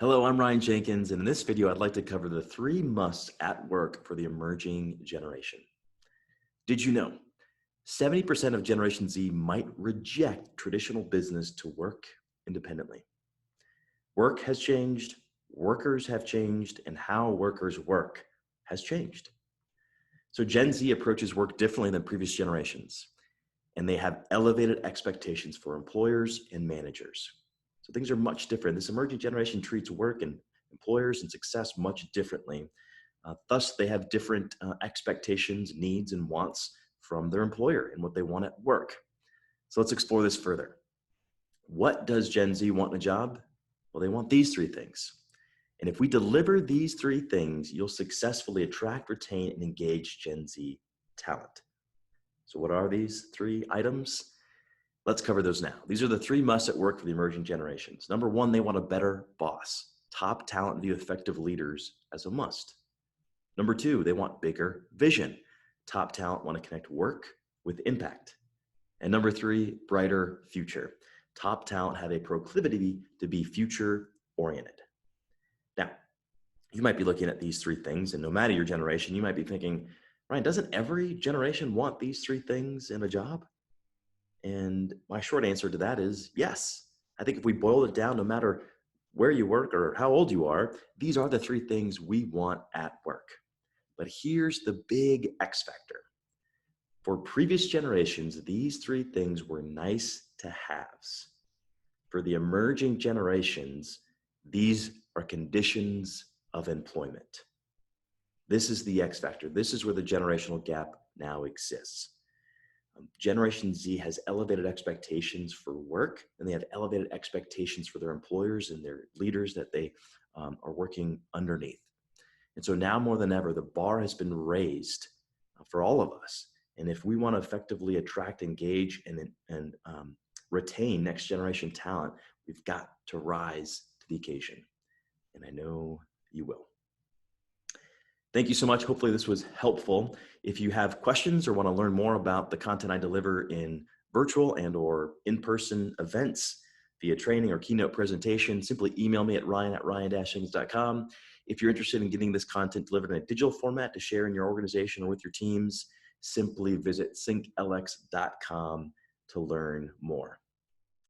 Hello, I'm Ryan Jenkins, and in this video, I'd like to cover the 3 musts at work for the emerging generation. Did you know 70% of Generation Z might reject traditional business to work independently? Work has changed, workers have changed, and how workers work has changed. So Gen Z approaches work differently than previous generations, and they have elevated expectations for employers and managers. So things are much different. This emerging generation treats work and employers and success much differently. Thus, they have different expectations, needs, and wants from their employer and what they want at work. So let's explore this further. What does Gen Z want in a job? Well, they want these 3 things. And if we deliver these 3 things, you'll successfully attract, retain, and engage Gen Z talent. So what are these 3 items? Let's cover those now. These are the 3 musts at work for the emerging generations. Number 1, they want a better boss. Top talent view effective leaders as a must. Number 2, they want bigger vision. Top talent want to connect work with impact. And number 3, brighter future. Top talent have a proclivity to be future oriented. Now, you might be looking at these 3 things, and no matter your generation, you might be thinking, Ryan, doesn't every generation want these 3 things in a job? And my short answer to that is yes. I think if we boil it down, no matter where you work or how old you are, these are the 3 things we want at work. But here's the big X factor. For previous generations, these 3 things were nice to haves. For the emerging generations, these are conditions of employment. This is the X factor. This is where the generational gap now exists. Generation Z has elevated expectations for work, and they have elevated expectations for their employers and their leaders that they are working underneath. And so now more than ever, the bar has been raised for all of us. And if we want to effectively attract, engage, and retain next generation talent, we've got to rise to the occasion. And I know you will. Thank you so much. Hopefully this was helpful. If you have questions or want to learn more about the content I deliver in virtual and or in-person events via training or keynote presentation, simply email me at ryan@ryan-jenkins.com. If you're interested in getting this content delivered in a digital format to share in your organization or with your teams, simply visit synklx.com to learn more.